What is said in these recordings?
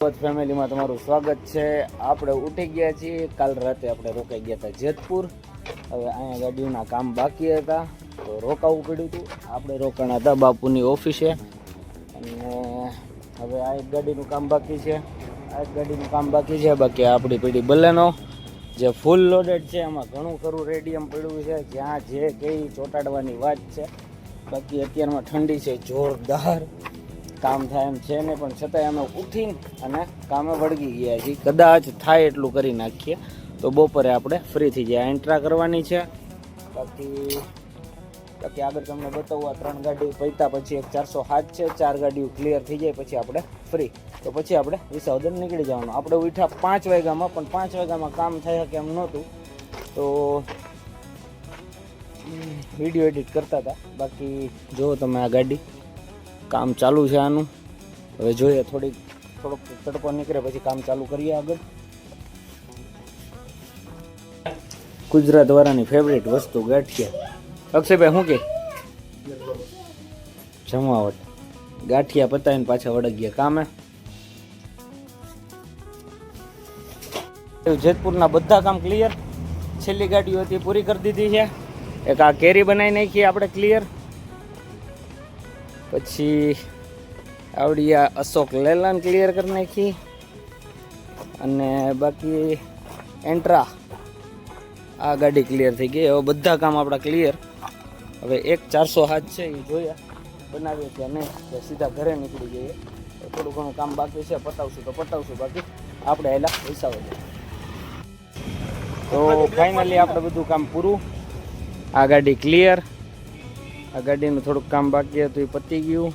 Family માં તમારું સ્વાગત છે। આપણે ઉઠી ગયા છીએ। કાલ રાતે આપણે રોકાઈ ગયા હતા જેતપુર। હવે અહીંયા ગાડીઓના કામ બાકી હતા તો રોકાવું પડ્યું હતું। આપણે રોકાણા હતા બાપુની ઓફિસે અને હવે આ એક ગાડીનું કામ બાકી છે। આ એક ગાડીનું કામ બાકી છે। બાકી આપણી પડી બલેનો જે ફૂલ લોડેડ છે, એમાં ઘણું ખરું રેડિયમ પડ્યું છે, જ્યાં જે કઈ ચોંટાડવાની વાત છે। બાકી અત્યારમાં ઠંડી છે જોરદાર, કામ થાય એમ છે ને, પણ છતાંય અમે ઉઠીને અને કામે વળગી ગયા છીએ। કદાચ થાય એટલું કરી નાખીએ તો બપોરે આપણે ફ્રી થઈ જાય। એન્ટ્રા કરવાની છે। બાકી આગળ તમને બતાવું, આ 3 ગાડીઓ પૈતા પછી એક 407 છે। 4 ગાડીઓ ક્લિયર થઈ જાય પછી આપણે ફ્રી, તો પછી આપણે વિસાવદર નીકળી જવાનું। આપણે ઉઠ્યા 5 વાગ્યામાં, પણ 5 વાગ્યામાં કામ થાય કે એમ નહોતું, તો વિડીયો એડિટ કરતા હતા। બાકી જો તમે આ ગાડી કામ ચાલુ છે આનું, હવે જોઈએ થોડોક તડકો નીકળે પછી કામ ચાલુ કરીએ આગળ। ગુજરાત વાળાની ફેવરેટ વસ્તુ ગાંઠિયા। અક્ષયભાઈ શું કે જમાવટ, ગાંઠિયા પતાવીને પાછા વળગ્યા કામે। જેતપુરના બધા કામ ક્લિયર, છેલ્લી ગાડીઓ હતી પૂરી કરી દીધી છે। એક આ કેરી બનાવી નાખી આપણે ક્લિયર, પછી આવડી આ અશોક લેલાન ક્લિયર કરી નાખી, અને બાકી એન્ટ્રા આ ગાડી ક્લિયર થઈ ગઈ। હવે બધા કામ આપણા ક્લિયર। હવે એક 407 છે એ જોઈએ બનાવીએ કે નહીં, સીધા ઘરે નીકળી જઈએ। થોડું ઘણું કામ બાકી છે, પતાવશું તો પતાવશું, બાકી આપણે એલા પૈસા વધે। તો ફાઇનલી આપણે બધું કામ પૂરું, આ ગાડી ક્લિયર, આ ગાડીનું થોડુંક કામ બાકી હતું એ પતી ગયું।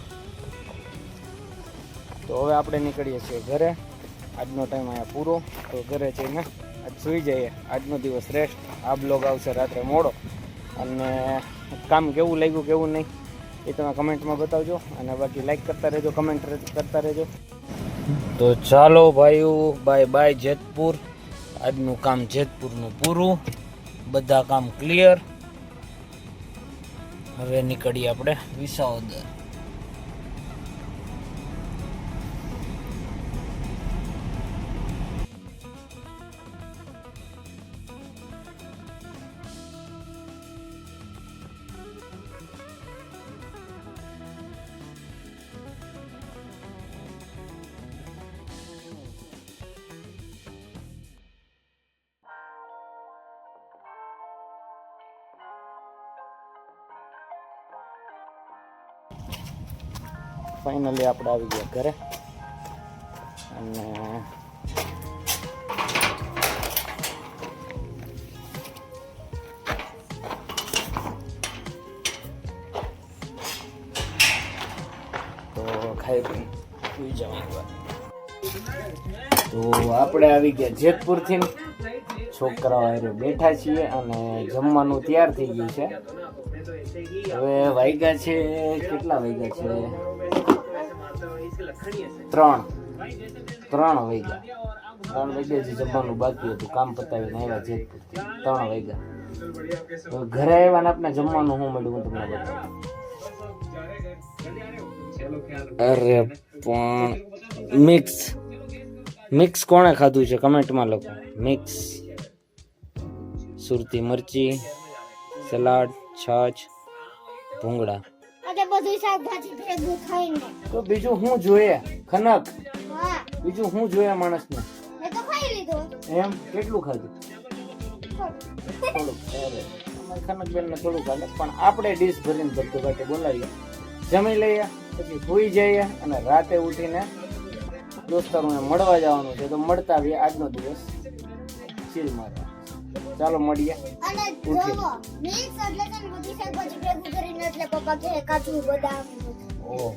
તો હવે આપણે નીકળીએ છીએ ઘરે। આજનો ટાઈમ અહીંયા પૂરો, તો ઘરે જઈને આજ સૂઈ જઈએ। આજનો દિવસ રેસ્ટ। આ બ્લોગ આવશે રાત્રે મોડો, અને કામ કેવું લાગ્યું કેવું નહીં એ તમે કમેન્ટમાં બતાવજો, અને બાકી લાઈક કરતા રહેજો, કમેન્ટ કરતા રહેજો। તો ચાલો ભાઈઓ, બાય બાય જેતપુર। આજનું કામ જેતપુરનું પૂરું, બધા કામ ક્લિયર। હવે નીકળીએ આપણે વિસાવદર। ફાઇનલી આપણે આવી ગયા ઘરે, અને તો ખાઈ પી સુઈ જવાનું। તો આપણે આવી ગયા જેતપુરથી, છોકરાઓ હારે બેઠા છીએ અને જમવાનું તૈયાર થઈ ગયું છે। હવે વાગ્યા છે, કેટલા વાગ્યા છે? 3 વાગ્યા જે જમવાનું બાકી હતું, કામ પતાવીને આવ્યા જેતપુરથી 3 વાગ્યા। ઘરે આવ્યા ને આપણે જમવાનું શું મળ્યું હું તમને બતાવું। અરે પણ મિક્સ કોણે ખાધું છે કમેન્ટમાં લખો। મિક્સ સુરતી મરચી, સલાડ, છાछ, ભૂંગળા, બધું શાકભાજી ભેગું ખાઈને તો બીજું શું જોઈએ? ખનક બીજું શું જોઈએ માણસને? મેં તો ખાઈ લીધું। એમ કેટલું ખાધું? થોડુંક। ખનક બેન ને થોડું ખાધું, પણ આપણે ડીશ ભરીને બધું કાઢે બોલાવીએ, જમી લઈએ, પછી સૂઈ જઈએ, અને રાતે ઉઠીને દોસ્તારોને મળવા જવાનું છે, તો મળતા આવીએ। આજનો દિવસ ચીલ મારવા। ચાલો મળીએ। અને જોવો મિક્સ એટલે કે બધી શાકભાજી ભેગું કરીને, એટલે પપ્પા કહે કાજુ બદામ। ઓહો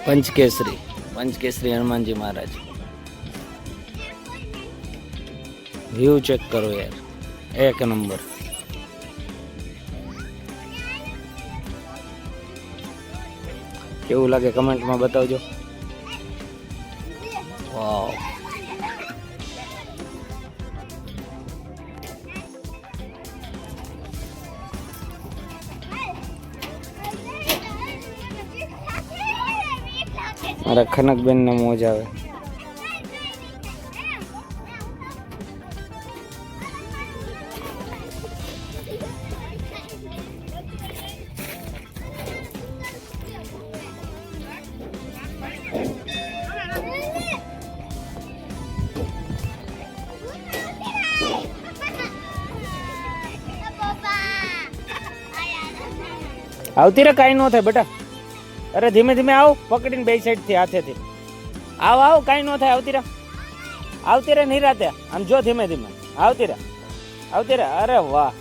पंचकेसरी हनुमान जी महाराज। व्यू चेक करो यार। એક નંબર. કેવું લાગે કમેન્ટમાં બતાવજો. વાવ. મારા ખનકબેન ને મોજ આવે. આવતી રે, કાંઈ ન થાય બેટા. અરે ધીમે ધીમે આવ, પકડીને બે સાઈડ થી હાથેથી આવ. કાંઈ ન થાય. આવતી રે નિરાતે. આમ જો ધીમે ધીમે આવતી રે. અરે વાહ,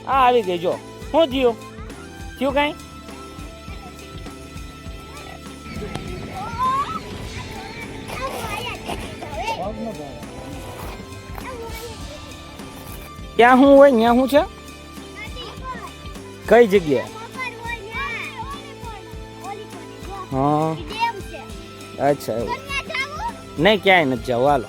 આ આવી ગઈ. જો શું થયું કાંઈ? ક્યાં શું હોય? ત્યાં શું છે? કઈ જગ્યાએ? હા, અચ્છા એવું. નહીં, ક્યાંય નથી જવું. હાલો.